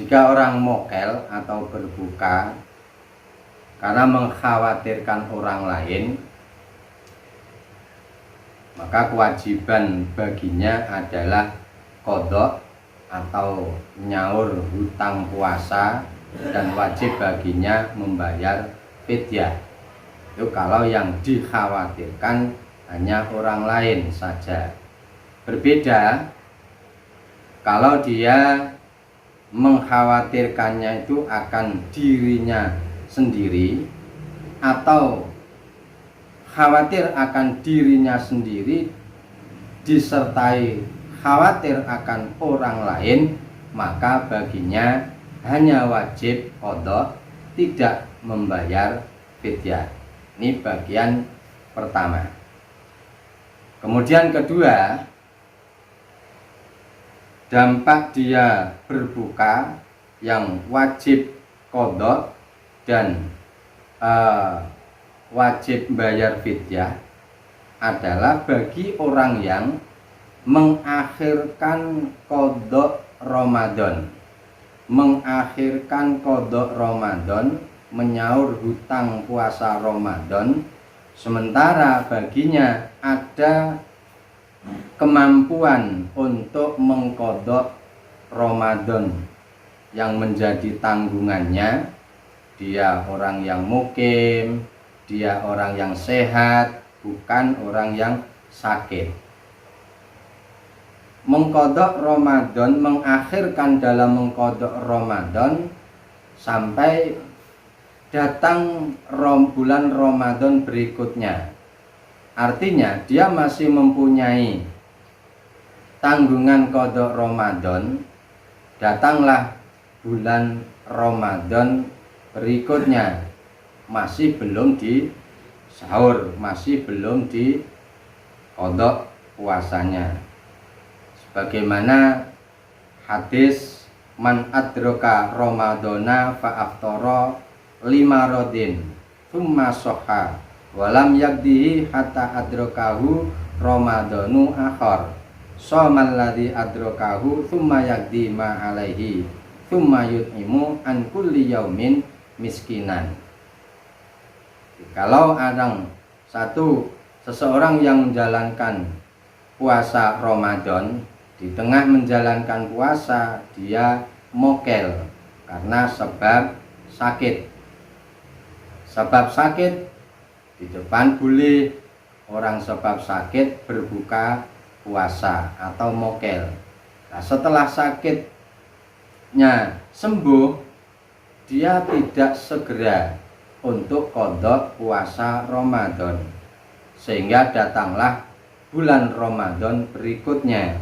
Jika orang mokel atau berbuka karena mengkhawatirkan orang lain, maka kewajiban baginya adalah qadha atau nyaur hutang puasa, dan wajib baginya membayar fidyah. Itu kalau yang dikhawatirkan hanya orang lain saja. Berbeda kalau dia mengkhawatirkannya itu akan dirinya sendiri, atau khawatir akan dirinya sendiri disertai khawatir akan orang lain, maka baginya hanya wajib qadha, tidak membayar fidyah. Ini bagian pertama. Kemudian kedua, dampak dia berbuka yang wajib qadha dan wajib bayar fidyah adalah bagi orang yang mengakhirkan qadha Ramadan. Mengakhirkan qadha Ramadan, menyaur hutang puasa Ramadan, sementara baginya ada kemampuan untuk mengqadha Ramadan yang menjadi tanggungannya. Dia orang yang mukim, dia orang yang sehat, bukan orang yang sakit. Mengqadha Ramadan, mengakhirkan dalam mengqadha Ramadan sampai datang bulan Ramadan berikutnya. Artinya dia masih mempunyai tanggungan qadha Ramadan. Datanglah bulan Ramadan berikutnya, masih belum di sahur, masih belum di qadha puasanya. Sebagaimana hadis man adraka Ramadana fa aftara lima rodin thumma soha walam yakdihi hatta adrakahu Ramadanu akhar somal ladhi adrakahu thumma yakdi ma alaihi thumma yut'imu an kulli yaumin miskinan. Kalau ada seseorang yang menjalankan puasa Ramadan, di tengah menjalankan puasa dia mokel karena sebab sakit. Sebab sakit di depan boleh orang sebab sakit berbuka puasa atau mokel. Nah, setelah sakitnya sembuh, dia tidak segera untuk qadha puasa Ramadan, sehingga datanglah bulan Ramadan berikutnya.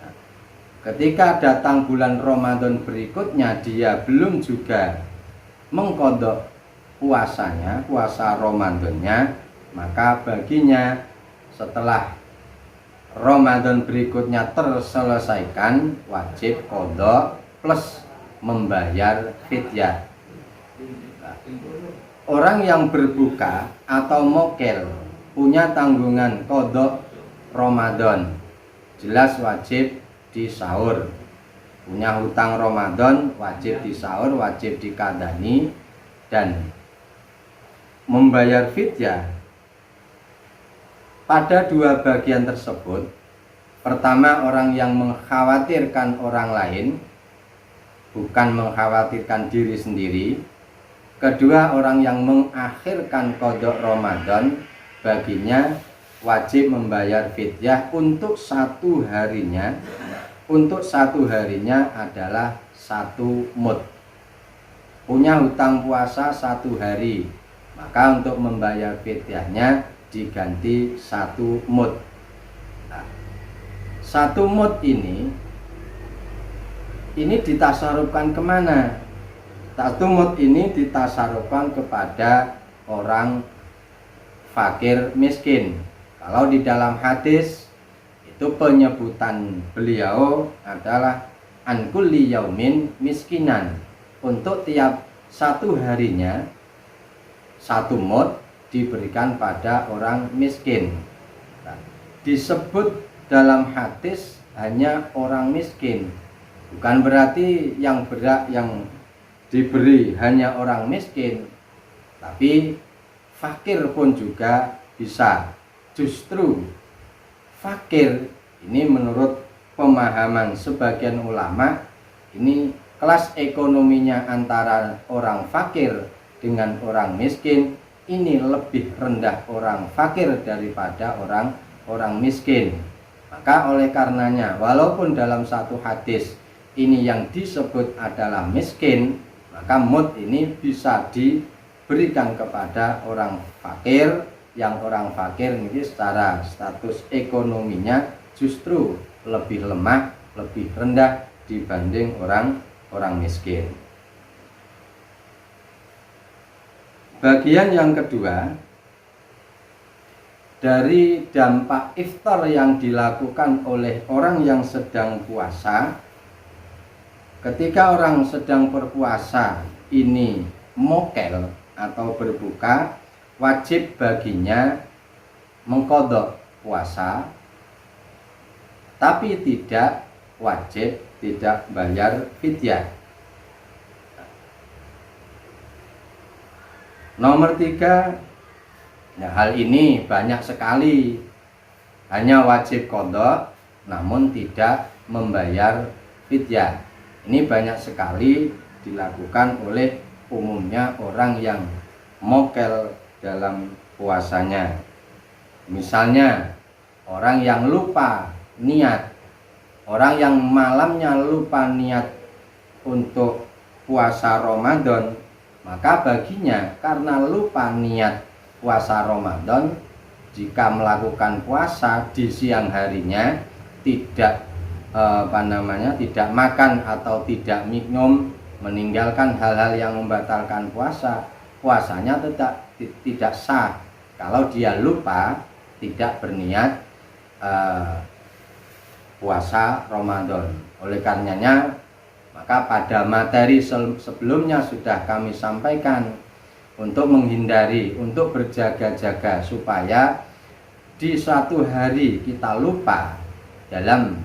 Nah, ketika datang bulan Ramadan berikutnya dia belum juga mengqadha puasanya, puasa Ramadannya, maka baginya setelah Ramadan berikutnya terselesaikan wajib qadha plus membayar fidyah. Orang yang berbuka atau mokel punya tanggungan qadha Ramadan, jelas wajib disahur. Punya hutang Ramadan wajib disahur, wajib dikadani, dan membayar fidyah. Pada dua bagian tersebut, pertama orang yang mengkhawatirkan orang lain, bukan mengkhawatirkan diri sendiri. Kedua, orang yang mengakhirkan qadha Ramadan, baginya wajib membayar fidyah untuk satu harinya. Untuk satu harinya adalah 1 mud. Punya hutang puasa 1 hari, maka untuk membayar fidyahnya diganti 1 mud. Nah, 1 mud ini ditasarufkan kemana? 1 mud ini ditasarufkan kepada orang fakir miskin. Kalau di dalam hadis itu penyebutan beliau adalah an kulli yaumin miskinan. Untuk tiap 1 harinya 1 mud diberikan pada orang miskin. Nah, disebut dalam hadis hanya orang miskin, Bukan berarti yang diberi hanya orang miskin, tapi fakir pun juga bisa. Justru fakir ini menurut pemahaman sebagian ulama, ini kelas ekonominya antara orang fakir dengan orang miskin ini lebih rendah orang fakir daripada orang miskin. Maka oleh karenanya, walaupun dalam satu hadis ini yang disebut adalah miskin, maka mud ini bisa diberikan kepada orang fakir, yang orang fakir ini secara status ekonominya justru lebih lemah, lebih rendah dibanding orang miskin. Bagian yang kedua, dari dampak iftar yang dilakukan oleh orang yang sedang puasa. Ketika orang sedang berpuasa ini mokel atau berbuka, wajib baginya mengqadha puasa, tapi tidak wajib, tidak bayar fidyah. Nomor 3, nah, hal ini banyak sekali, hanya wajib qadha namun tidak membayar fidyah. Ini banyak sekali dilakukan oleh umumnya orang yang mokel dalam puasanya. Misalnya orang yang lupa niat, orang yang malamnya lupa niat untuk puasa Ramadan, maka baginya karena lupa niat puasa Ramadan, jika melakukan puasa di siang harinya tidak tidak makan atau tidak minum, meninggalkan hal-hal yang membatalkan puasa, puasanya tidak sah kalau dia lupa tidak berniat puasa Ramadan. Oleh karenanya, maka pada materi sebelumnya sudah kami sampaikan untuk menghindari, untuk berjaga-jaga supaya di suatu hari kita lupa dalam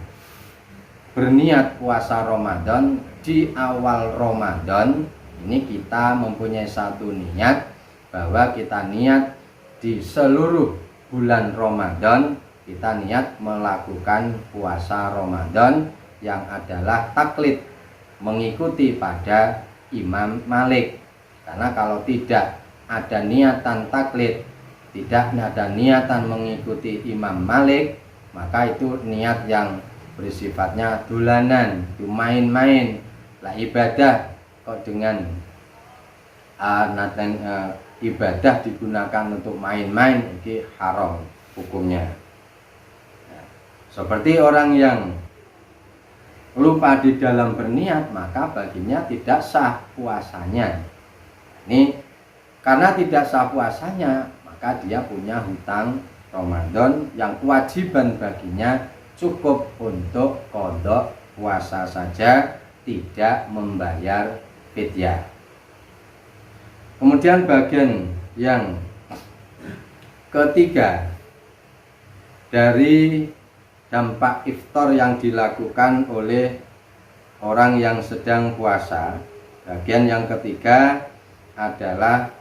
berniat puasa Ramadan, di awal Ramadan ini kita mempunyai satu niat bahwa kita niat di seluruh bulan Ramadan kita niat melakukan puasa Ramadan yang adalah taklid, mengikuti pada Imam Malik. Karena kalau tidak ada niatan taklid, tidak ada niatan mengikuti Imam Malik, maka itu niat yang bersifatnya dolanan, itu main-main. Lah ibadah kok dengan ibadah digunakan untuk main-main, ini haram hukumnya. Nah, seperti orang yang lupa di dalam berniat, maka baginya tidak sah puasanya. Ini karena tidak sah puasanya, maka dia punya hutang Ramadan yang kewajiban baginya cukup untuk qadha puasa saja, tidak membayar fidyah. Kemudian bagian yang ketiga dari dampak iftar yang dilakukan oleh orang yang sedang puasa, bagian yang ketiga adalah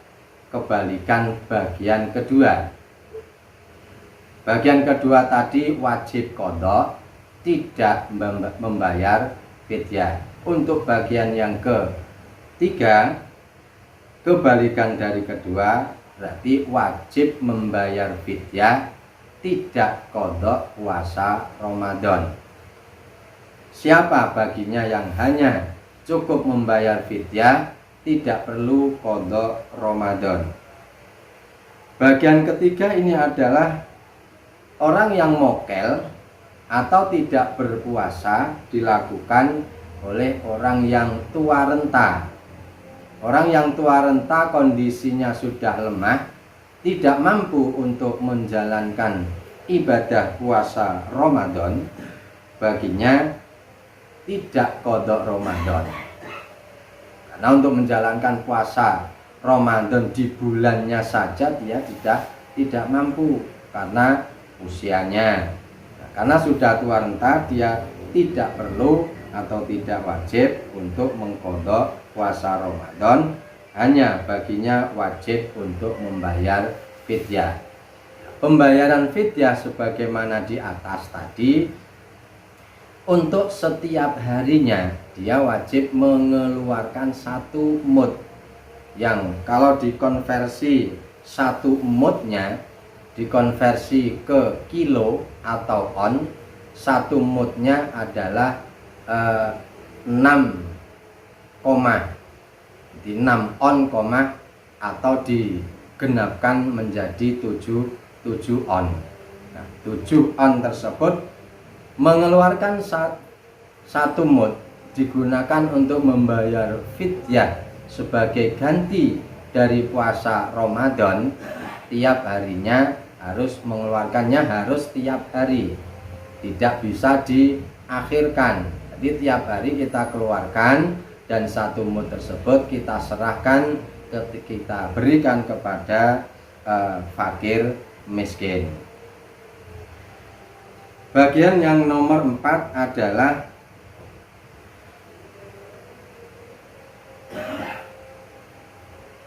kebalikan bagian kedua. Bagian kedua tadi wajib qadha, tidak membayar fidyah. Untuk bagian yang ketiga, kebalikan dari kedua, berarti wajib membayar fidyah, tidak qadha puasa Ramadan. Siapa baginya yang hanya cukup membayar fidyah, tidak perlu qadha Ramadan? Bagian ketiga ini adalah orang yang mokel atau tidak berpuasa dilakukan oleh orang yang tua renta. Orang yang tua renta kondisinya sudah lemah, tidak mampu untuk menjalankan ibadah puasa Ramadan, baginya tidak qadha Ramadan. Karena untuk menjalankan puasa Ramadan di bulannya saja dia tidak mampu karena usianya. Nah, karena sudah tua renta, dia tidak perlu atau tidak wajib untuk mengqadha puasa Ramadan, hanya baginya wajib untuk membayar fidyah. Pembayaran fidyah sebagaimana di atas tadi, untuk setiap harinya dia wajib mengeluarkan 1 mud, yang kalau dikonversi 1 mudnya dikonversi ke kilo atau on, 1 mudnya adalah 6 di 6 on, atau digenapkan menjadi 7 on. Nah, 7 on tersebut mengeluarkan 1 mud digunakan untuk membayar fidyah sebagai ganti dari puasa Ramadan. Tiap harinya harus mengeluarkannya, harus tiap hari, tidak bisa diakhirkan. Jadi tiap hari kita keluarkan, dan 1 mud tersebut kita serahkan, kita berikan kepada fakir miskin. Bagian yang nomor 4 adalah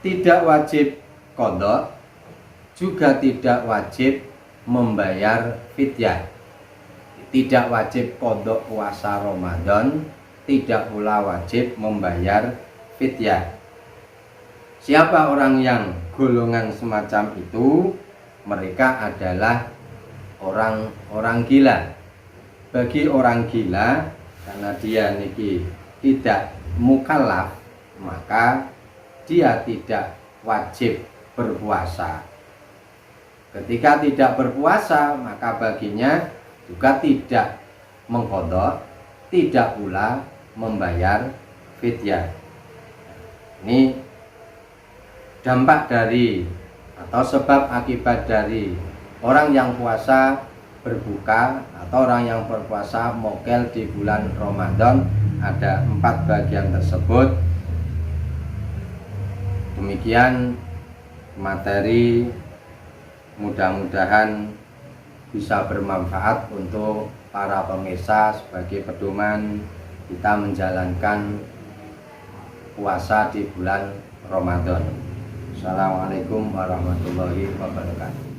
tidak wajib qadha, juga tidak wajib membayar fidyah. Tidak wajib qadha puasa Ramadan, tidak pula wajib membayar fidyah. Siapa orang yang golongan semacam itu? Mereka adalah orang gila. Bagi orang gila, karena dia niki tidak mukallaf, maka dia tidak wajib berpuasa. Ketika tidak berpuasa, maka baginya juga tidak mengqadha, tidak pula membayar fidyah. Ini dampak dari atau sebab akibat dari orang yang puasa berbuka atau orang yang berpuasa mokel di bulan Ramadan. Ada 4 bagian tersebut. Demikian materi, mudah-mudahan bisa bermanfaat untuk para pemirsa sebagai pedoman kita menjalankan puasa di bulan Ramadan. Assalamualaikum warahmatullahi wabarakatuh.